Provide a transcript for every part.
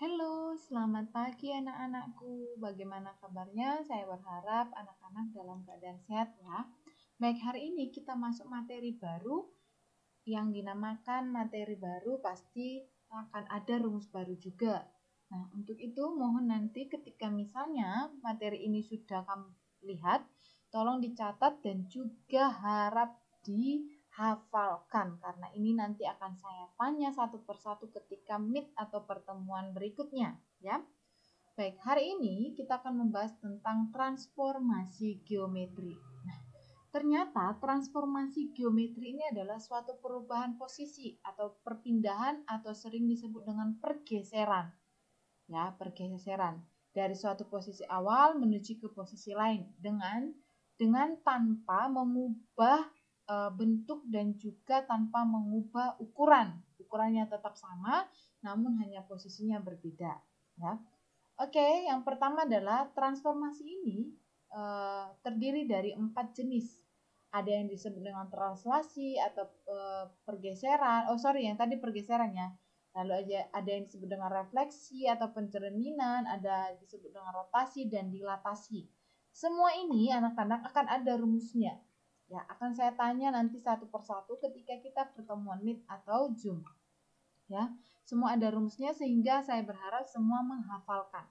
Halo, selamat pagi anak-anakku. Bagaimana kabarnya? Saya berharap anak-anak dalam keadaan sehat ya. Baik, hari ini kita masuk materi baru yang dinamakan materi baru pasti akan ada rumus baru juga. Nah, untuk itu mohon nanti ketika misalnya materi ini sudah kamu lihat, tolong dicatat dan juga harap dihafalkan karena ini nanti akan saya tanya satu persatu ketika meet atau pertemuan berikutnya ya. Baik, hari ini kita akan membahas tentang transformasi geometri. Nah, ternyata transformasi geometri ini adalah suatu perubahan posisi atau perpindahan atau sering disebut dengan pergeseran. Ya, pergeseran dari suatu posisi awal menuju ke posisi lain dengan tanpa mengubah bentuk dan juga tanpa mengubah ukuran. Ukurannya tetap sama, namun hanya posisinya berbeda. Ya. Oke, yang pertama adalah transformasi ini terdiri dari 4 jenis. Ada yang disebut dengan translasi atau pergeseran. Yang tadi pergeserannya. Lalu ada yang disebut dengan refleksi atau pencerminan, ada disebut dengan rotasi dan dilatasi. Semua ini anak-anak akan ada rumusnya. Ya, akan saya tanya nanti satu persatu ketika kita pertemuan Meet atau Zoom. Ya, semua ada rumusnya sehingga saya berharap semua menghafalkan.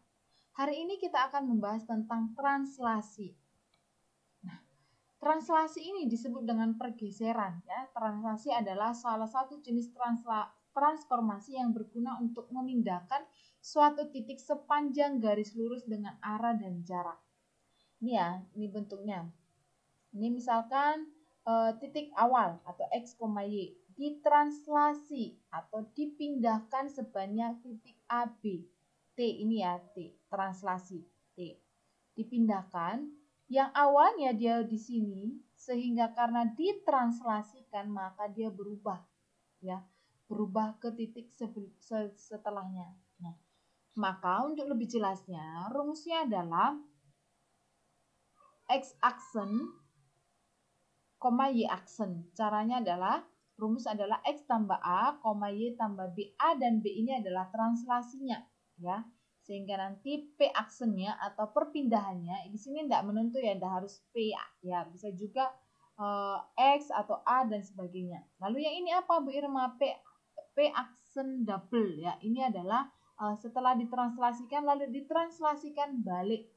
Hari ini kita akan membahas tentang translasi. Nah, translasi ini disebut dengan pergeseran. Ya, translasi adalah salah satu jenis transformasi yang berguna untuk memindahkan suatu titik sepanjang garis lurus dengan arah dan jarak. Ini ya, ini bentuknya. Ini misalkan titik awal atau X, Y ditranslasi atau dipindahkan sebanyak titik AB. T ini ya, T, translasi T. Dipindahkan yang awalnya dia di sini sehingga karena ditranslasikan maka dia berubah ya, berubah ke titik setelahnya. Nah, maka untuk lebih jelasnya rumusnya adalah X aksen, Y aksen. Caranya adalah rumus adalah X tambah A, Y tambah B. A dan B ini adalah translasinya ya. Sehingga nanti P aksennya atau perpindahannya di sini tidak menentu ya, tidak harus P ya, bisa juga X atau A dan sebagainya. Lalu yang ini apa Bu Irma? P aksen double ya. Ini adalah setelah ditranslasikan lalu ditranslasikan balik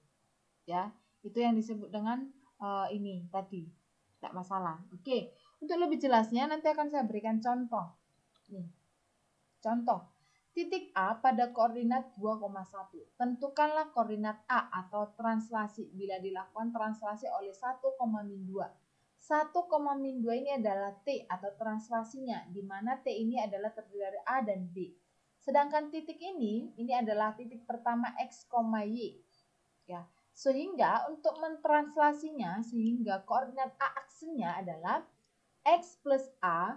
ya. Itu yang disebut dengan ini tadi. Tidak masalah. Oke, untuk lebih jelasnya nanti akan saya berikan contoh. Nih. Contoh, titik A pada koordinat 2,1. Tentukanlah koordinat A atau translasi bila dilakukan translasi oleh 1,2. 1,2 ini adalah T atau translasinya, di mana T ini adalah terdiri dari A dan B. Sedangkan titik ini adalah titik pertama X, Y. Ya, sehingga untuk mentranslasinya, sehingga koordinat A aksennya adalah X plus A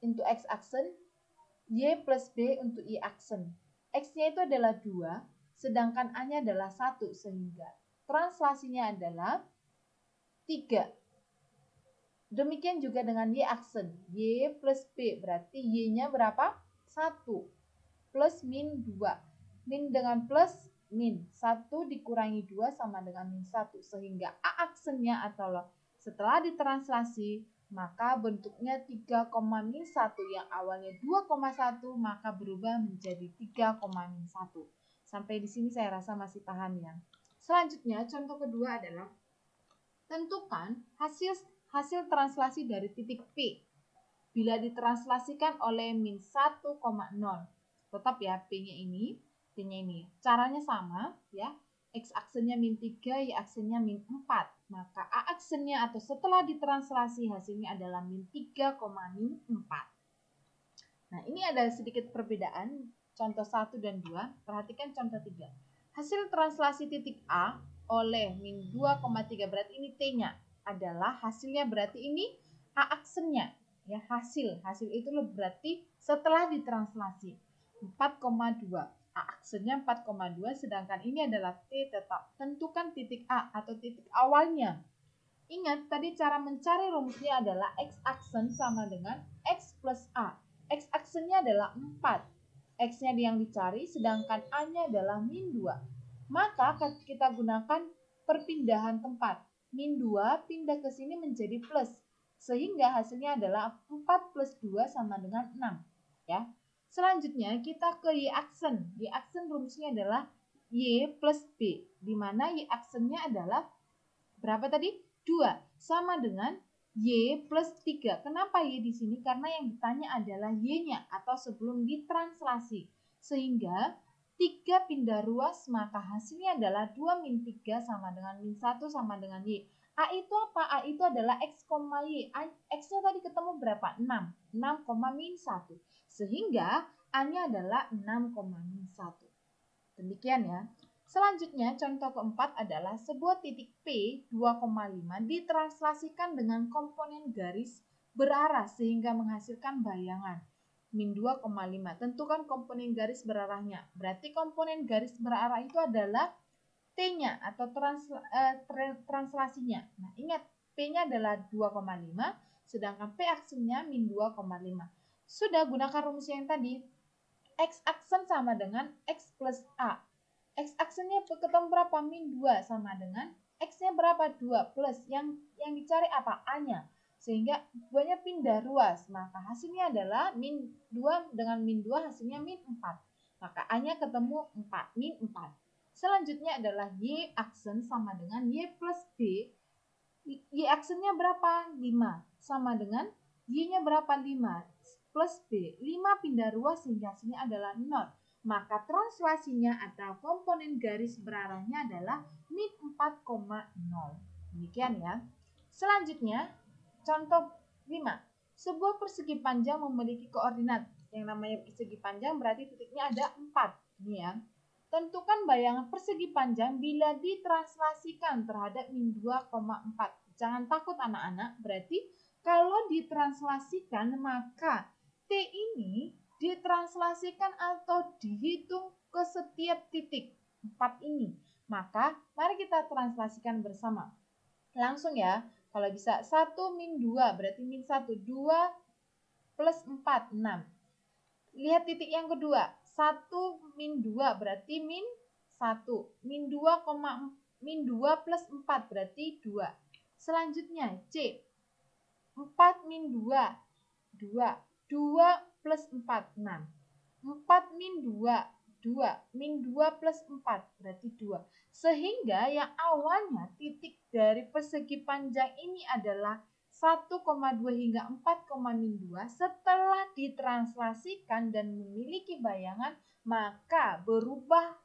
untuk X aksen, Y plus B untuk Y aksen. X-nya itu adalah 2, sedangkan A-nya adalah 1, sehingga translasinya adalah 3. Demikian juga dengan Y aksen. Y plus B, berarti Y-nya berapa? 1. Plus min 2. Min dengan plus, min. 1 dikurangi 2 sama dengan min 1. Sehingga A aksennya atau setelah ditranslasi, maka bentuknya 3,-1 yang awalnya 2,1 maka berubah menjadi 3,-1. Sampai di sini saya rasa masih paham ya. Selanjutnya contoh kedua adalah tentukan hasil translasi dari titik P bila ditranslasikan oleh min 1,0. Tetap ya P-nya ini, T-nya ini. Caranya sama ya. X aksennya min 3, Y aksennya min 4. Maka A aksennya atau setelah ditranslasi hasilnya adalah min 3,-4. Nah, ini ada sedikit perbedaan contoh 1 dan 2. Perhatikan contoh 3. Hasil translasi titik A oleh min 2,3 berarti ini T-nya adalah hasilnya, berarti ini A aksennya ya, hasil itu berarti setelah ditranslasi 4,2. A aksennya 4,2 sedangkan ini adalah T tetap. Tentukan titik A atau titik awalnya. Ingat tadi cara mencari rumusnya adalah X aksen sama dengan X plus A. X aksennya adalah 4. X-nya yang dicari, sedangkan A-nya adalah min 2. Maka kita gunakan perpindahan tempat. Min 2 pindah ke sini menjadi plus. Sehingga hasilnya adalah 4 plus 2 sama dengan 6. Ya. Selanjutnya kita ke Y-aksen. Y-aksen rumusnya adalah Y plus B. Di mana Y-aksennya adalah berapa tadi? 2. Sama dengan Y plus 3. Kenapa Y di sini? Karena yang ditanya adalah Y-nya atau sebelum ditranslasi. Sehingga 3 pindah ruas, maka hasilnya adalah 2 min 3 sama dengan min 1 sama dengan Y. A itu apa? A itu adalah X, Y. X-nya tadi ketemu berapa? 6. 6, min 1. Sehingga A-nya adalah 6, min 1. Demikian ya. Selanjutnya, contoh keempat adalah sebuah titik P 2,5 ditranslasikan dengan komponen garis berarah sehingga menghasilkan bayangan. Min 2,5. Tentukan komponen garis berarahnya. Berarti komponen garis berarah itu adalah T-nya atau translasinya. Nah, ingat P-nya adalah 2,5, sedangkan P aksennya min 2,5. Sudah gunakan rumus yang tadi. X aksen sama dengan X plus A. X aksennya ketemu berapa? Min 2 sama dengan X-nya berapa? 2 plus. Yang dicari apa? A-nya. Sehingga 2-nya pindah ruas. Maka hasilnya adalah min 2 dengan min 2 hasilnya min 4. Maka A-nya ketemu 4. Min 4. Selanjutnya adalah Y aksen sama dengan Y plus B. Y aksennya berapa? 5. Sama dengan Y-nya berapa? 5. Plus B. 5 pindah ruas sehingga hasilnya adalah 0. Maka translasinya atau komponen garis berarahnya adalah min 4,0. Demikian ya. Selanjutnya, contoh 5. Sebuah persegi panjang memiliki koordinat. Yang namanya persegi panjang berarti titiknya ada 4. Ini ya. Tentukan bayangan persegi panjang bila ditranslasikan terhadap min 2,4. Jangan takut anak-anak, berarti kalau ditranslasikan maka T ini ditranslasikan atau dihitung ke setiap titik 4 ini. Maka mari kita translasikan bersama. Langsung ya, kalau bisa 1 min 2 berarti min 1. 2 plus 4, 6. Lihat titik yang kedua. 1 min 2 berarti min 1. Min 2 plus 4 berarti 2. Selanjutnya C. 4 min 2, 2. 2 plus 4, 6. 4 min 2, 2. Min 2 plus 4 berarti 2. Sehingga yang awalnya titik dari persegi panjang ini adalah 1,2 hingga 4, min 2 setelah ditranslasikan dan memiliki bayangan maka berubah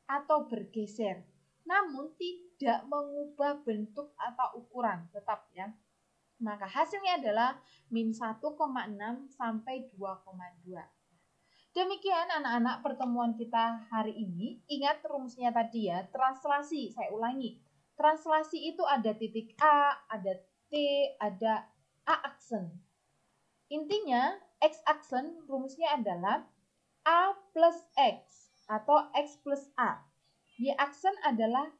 atau bergeser. Namun tidak mengubah bentuk atau ukuran, tetap ya. Maka hasilnya adalah min 1,6 sampai 2,2. Demikian anak-anak pertemuan kita hari ini. Ingat rumusnya tadi ya, translasi. Saya ulangi. Translasi itu ada titik A, ada T, ada A aksen. Intinya X aksen rumusnya adalah A plus X atau X plus A. Y aksen adalah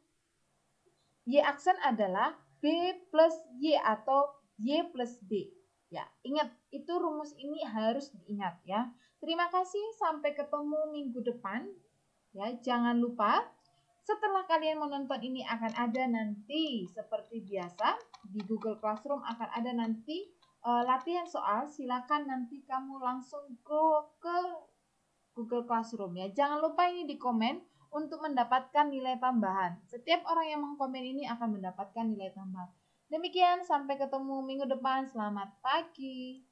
B plus Y atau Y plus B. Ya, ingat itu rumus ini harus diingat ya. Terima kasih, sampai ketemu minggu depan. Ya, jangan lupa setelah kalian menonton ini akan ada nanti seperti biasa di Google Classroom akan ada nanti latihan soal. Silakan nanti kamu langsung ke Google Classroom ya. Jangan lupa ini di komen untuk mendapatkan nilai tambahan. Setiap orang yang mengkomen ini akan mendapatkan nilai tambahan. Demikian, sampai ketemu minggu depan. Selamat pagi.